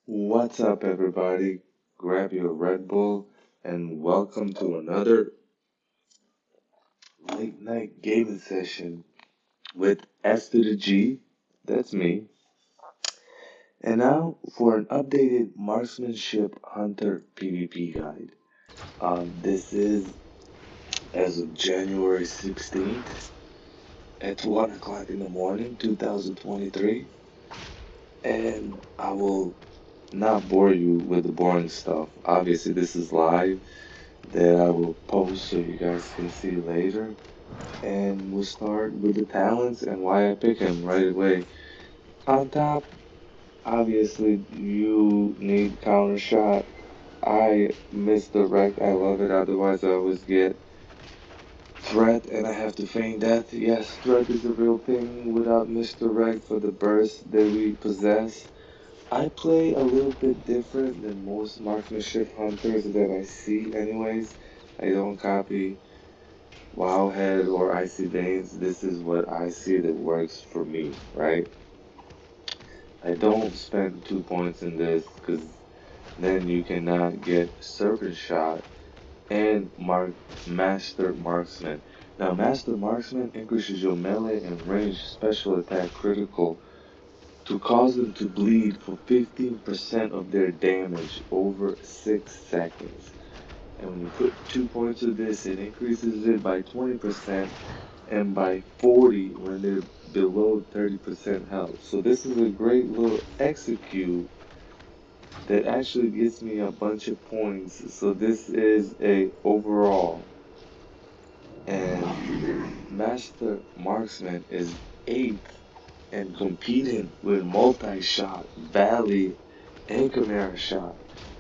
What's up, everybody? Grab your Red Bull and welcome to another late night gaming session with S to the G. That's me. And now for an updated Marksmanship Hunter PvP guide. This is as of January 16th at 1 o'clock in the morning, 2023. And I will not bore you with the boring stuff. Obviously, this is live that I will post so you guys can see later. And we'll start with the talents and why I pick him right away. On top, obviously, you need counter shot. I misdirect. I love it. Otherwise, I always get threat and I have to feign death. Yes, threat is a real thing without misdirect for the burst that we possess. I play a little bit different than most marksmanship hunters that I see, anyways. I don't copy Wowhead or Icy Veins. This is what I see that works for me, right? I don't spend 2 points in this because then you cannot get Serpent Shot and Master Marksman. Now, Master Marksman increases your melee and range special attack critical to cause them to bleed for 15% of their damage over 6 seconds. And when you put 2 points of this, it increases it by 20% and by 40 when they're below 30% health. So this is a great little execute that actually gets me a bunch of points. So this is a overall. And Master Marksman is 8th and competing with multi-shot, Valley, and Chimera shot.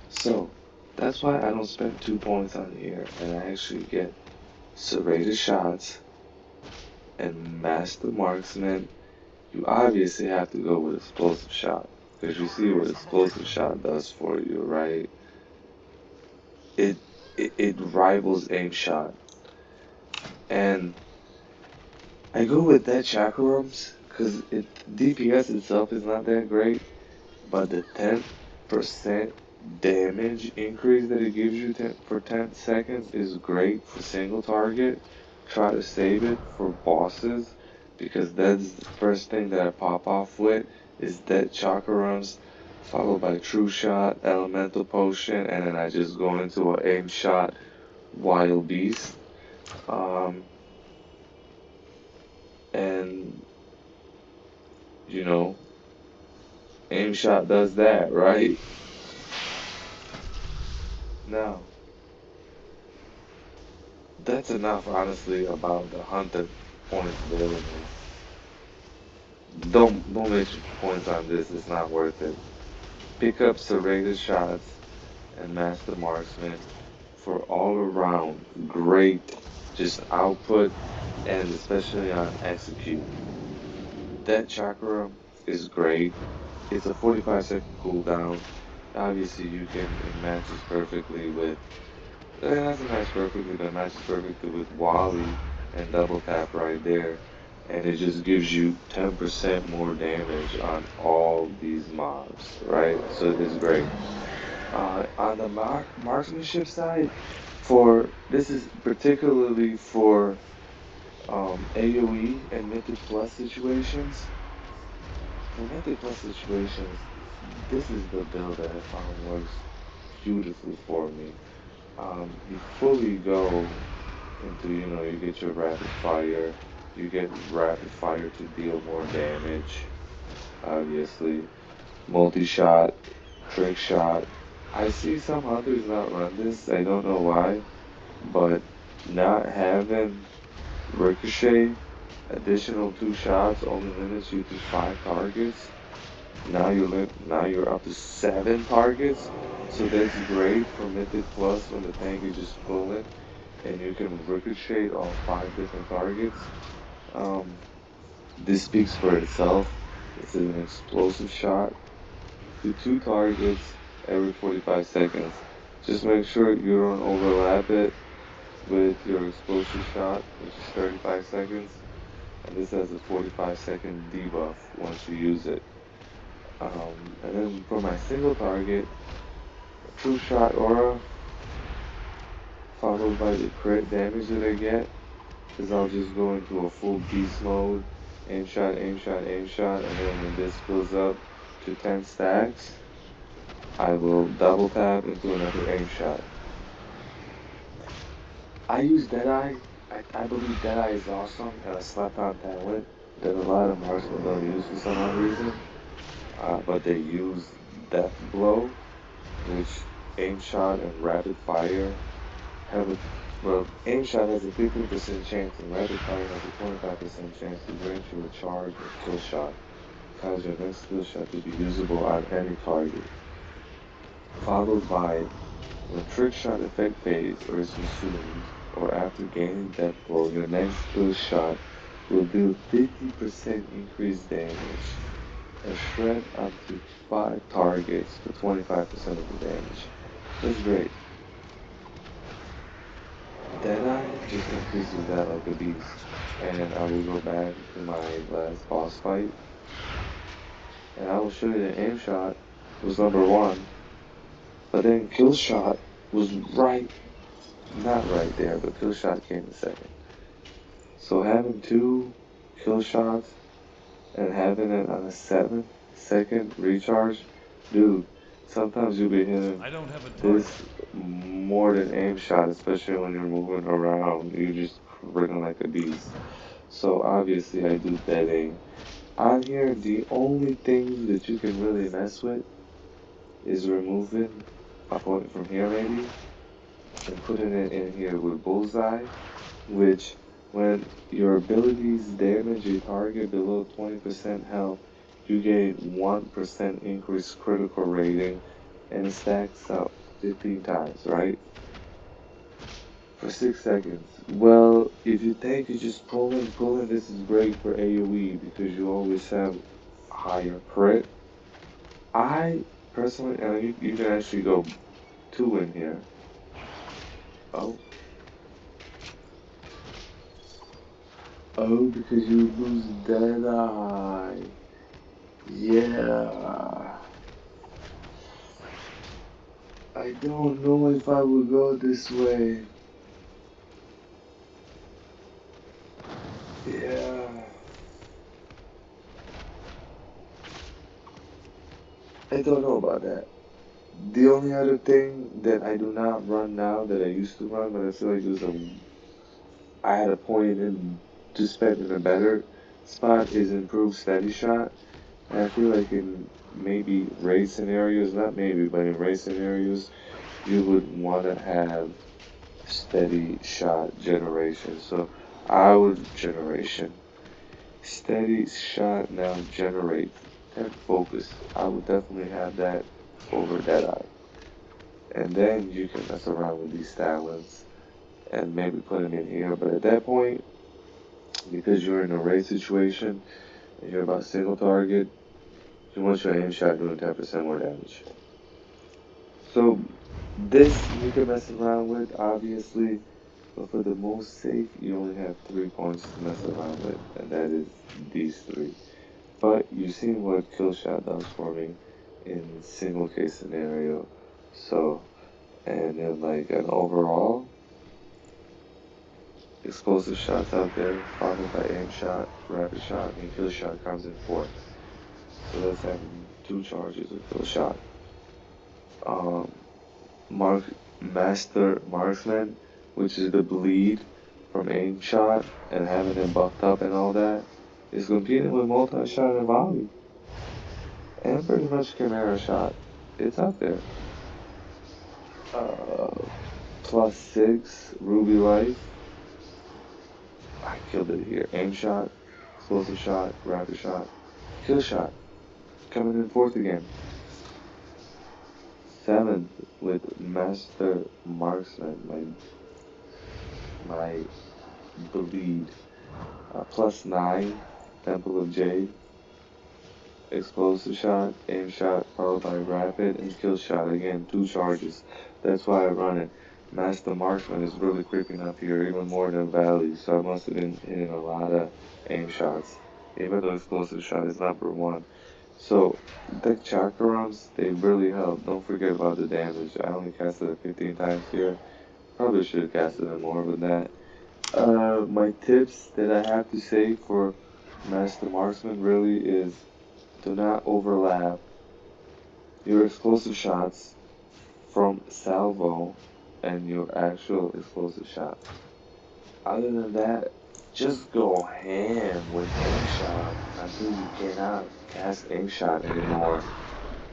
So that's why I don't spend 2 points on here and I actually get serrated shots and Master Marksman. You obviously have to go with explosive shot because you see what explosive shot does for you, right? It it rivals aim shot, and I go with that chakrams because it DPS itself is not that great, but the 10% damage increase that it gives you for 10 seconds is great for single target. Try to save it for bosses because that's the first thing that I pop off with is that chakrams followed by true shot, elemental potion, and then I just go into an aim shot wild beast. Um, and you know, aim shot does that, right? Now, that's enough, honestly, about the hunter points available. Don't waste your points on this. It's not worth it. Pick up serrated shots and master marksman for all around great just output and especially on execute. That chakra is great. It's a 45-second cooldown. Obviously, it matches perfectly with. It doesn't match perfectly, but it matches perfectly with Wally and double tap right there. And it just gives you 10% more damage on all these mobs, right? So it's great. On the marksmanship side, for this is particularly for AoE and Mythic Plus situations. For Mythic Plus situations, this is the build that I found works beautifully for me. You fully go into, you get your rapid fire, you get rapid fire to deal more damage, obviously. Multi-shot, trick shot. I see some hunters not run this, I don't know why, but not having ricochet, additional 2 shots only limits you to 5 targets. Now you're up to 7 targets, so that's great for Mythic Plus when the tank is just pulling and you can ricochet on 5 different targets. Um, this speaks for itself. This is an explosive shot to 2 targets every 45 seconds. Just make sure you don't overlap it with your explosive shot, which is 35 seconds. And this has a 45-second debuff once you use it. And then for my single target, true shot aura, followed by the crit damage that I get, is I'll just go into a full beast mode, aim shot, aim shot, aim shot, and then when this fills up to 10 stacks, I will double tap into another aim shot. I use Deadeye. I believe Deadeye is awesome and a slept-on talent that a lot of marksmen don't use for some odd reason. But they use Death Blow, which aim shot and rapid fire have a well, aim shot has a 15% chance and rapid fire has a 25% chance to grant you a charge or kill shot, cause your next kill shot to be usable on any target. Followed by when trick shot effect fades or is consumed, or after gaining death blow, your next kill shot will do 50% increased damage and shred up to 5 targets for 25% of the damage. That's great. Deadeye just increases that like a beast. And I will go back to my last boss fight. And I will show you that aim shot was number 1. But then kill shot was not right there, but kill shot came in second. So having 2 kill shots and having it on a 7-second recharge, dude, sometimes you'll be hitting this more than aim shot, especially when you're moving around. You're just freaking like a beast. So obviously I do betting. On here, the only thing that you can really mess with is removing a point from here maybe and putting it in here with bullseye, which when your abilities damage a target below 20% health, you gain 1% increased critical rating and it stacks up 15 times, right? For 6 seconds. Well, if you think you just pulling, this is great for AoE because you always have higher crit. I personally, and you can actually go 2 in here. Oh, because you lose Deadeye. Yeah. I don't know if I would go this way. Yeah. I don't know about that. The only other thing that I do not run now that I used to run, but I feel like I had a point in to spend in a better spot is improved steady shot. And I feel like in maybe raid scenarios, not maybe, but in raid scenarios, you would want to have steady shot generation. So I would steady shot now generate and focus. I would definitely have that over Deadeye. And then you can mess around with these talents and maybe put them in here. But at that point, because you're in a raid situation and you're about single target, you want your aim shot doing 10% more damage. So this you can mess around with, obviously, but for the most safe, you only have 3 points to mess around with, and that is these 3. But you've seen what kill shot does for me in single case scenario. So, and then like an overall, explosive shots out there, followed by aim shot, rapid shot, and kill shot comes in 4th. So that's having 2 charges of kill shot. Master Marksman, which is the bleed from aim shot and having it buffed up and all that, is competing with multi-shot and volley. And pretty much Chimera shot. It's up there. +6 Ruby Life. I killed it here. Aim shot, explosive shot, rapid shot, kill shot. Coming in 4th again. 7th with Master Marksman, my bleed. +9 Temple of Jade. Explosive shot, aim shot, followed by rapid and kill shot. Again, 2 charges. That's why I run it. Master Marksman is really creeping up here, even more than Valley, so I must have been hitting a lot of aim shots. Even though explosive shot is number 1. So, deck chakrams, they really help. Don't forget about the damage. I only casted it 15 times here. Probably should have casted it more than that. My tips that I have to say for Master Marksman really is do not overlap your explosive shots from salvo and your actual explosive shot. Other than that, just go ham with aim shot until you cannot cast aim shot anymore,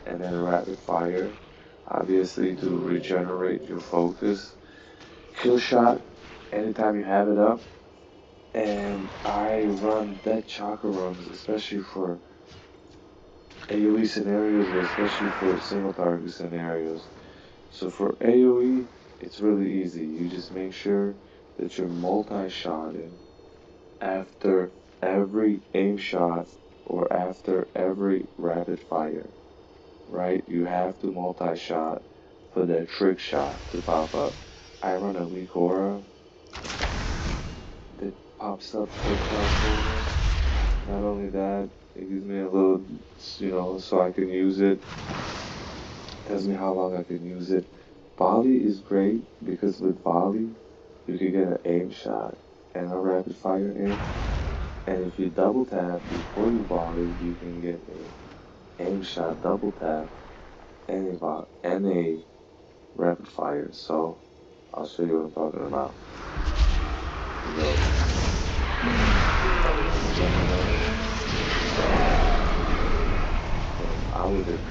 and then rapid fire, obviously to regenerate your focus. Kill shot anytime you have it up, and I run dead chakra runs, especially for AoE scenarios, or especially for single target scenarios. So for AoE, it's really easy. You just make sure that you're multi-shotting after every aim shot or after every rapid fire, right? You have to multi-shot for that trick shot to pop up. I run a weak aura that pops up trick shot for me. Not only that, it gives me a little, so I can use it. Tells me how long I can use it. Volley is great because with volley, you can get an aim shot and a rapid fire in. And if you double tap before you volley, you can get a aim shot double tap and a rapid fire. So I'll show you what I'm talking about. I would have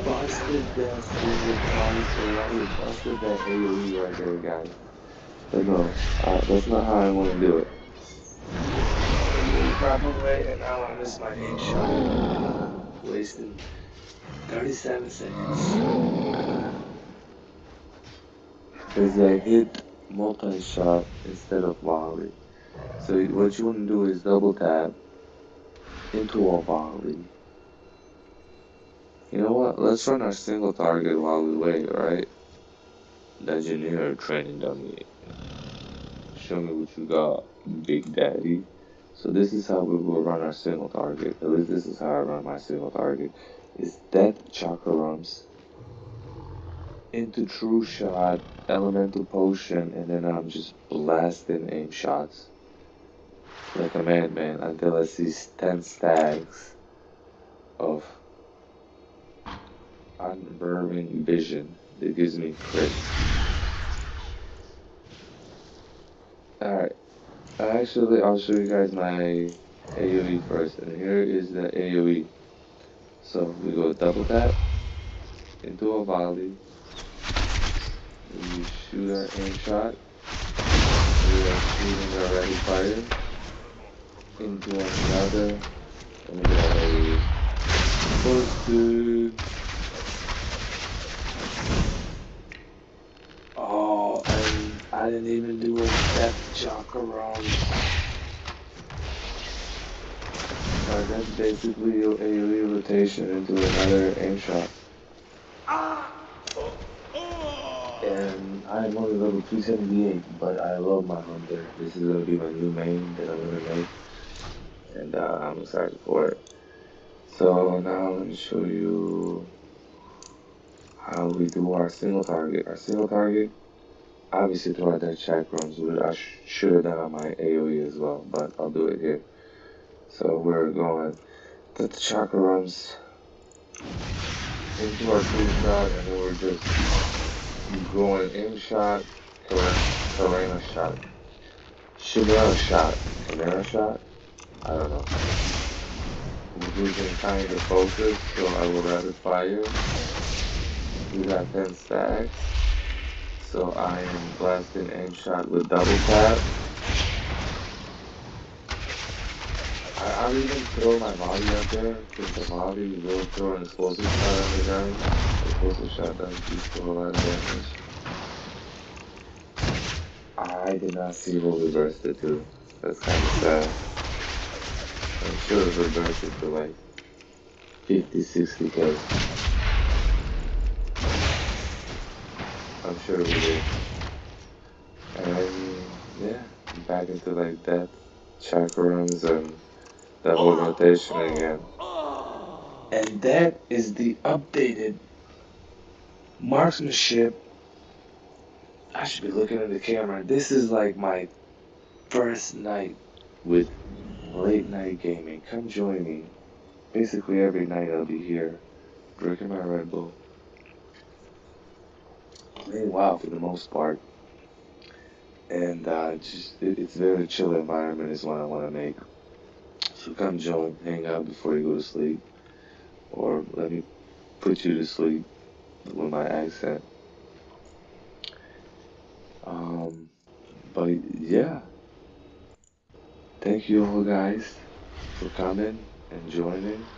busted that single console. I would have busted that AoE right there, guys. But no, that's not how I want to do it. The proper way, and now I miss my aim shot. Wasting 37 seconds. Because I hit multi-shot instead of volley. So what you want to do is double tap into a volley. You know what? Let's run our single target while we wait, alright? Legendary training dummy. Show me what you got, Big Daddy. So this is how we will run our single target. At least this is how I run my single target. Is death chakra rumps into true shot, elemental potion, and then I'm just blasting aim shots like a madman until I see 10 stacks of unburning vision that gives me crit. Alright, I'll show you guys my AoE first, and here is the AoE. So we go double tap into a volley, we shoot our aim shot, we are shooting our rapid fire into another, and we got a posted. Oh, and I didn't even do a death chakra round. Alright, that's basically your AoE rotation into another aim shot. And I'm only level 278, but I love my hunter. This is gonna be my new main that I'm gonna make, and I'm excited for it. So now let me show you how we do our single target. Our single target, obviously throughout that chakrams, I should have done on my AoE as well, but I'll do it here. So we're going to the chakrams into our true shot, and then we're just going aim shot, Karana shot, Chimera shot, I don't know. We're losing kind of focus, so I will rapid fire. We got 10 stacks, so I am blasting aim shot with double tap. I'll even throw my volley up there, because the volley will throw an explosive shot on the ground. The explosive shot does do a lot of damage. I did not see what reversed it to. That's kind of sad. I'm sure it reversed it to like 50, 60k. I'm sure we did. And yeah, back into like that chakrams and double rotation again. And that is the updated Marksmanship. I should be looking at the camera. This is like my first night with late night gaming. Come join me. Basically every night I'll be here drinking my Red Bull, playing WoW for the most part, and it's a very chill environment is what I want to make. So come join, hang out before you go to sleep, or let me put you to sleep with my accent. Um, but yeah, thank you all guys for coming and joining.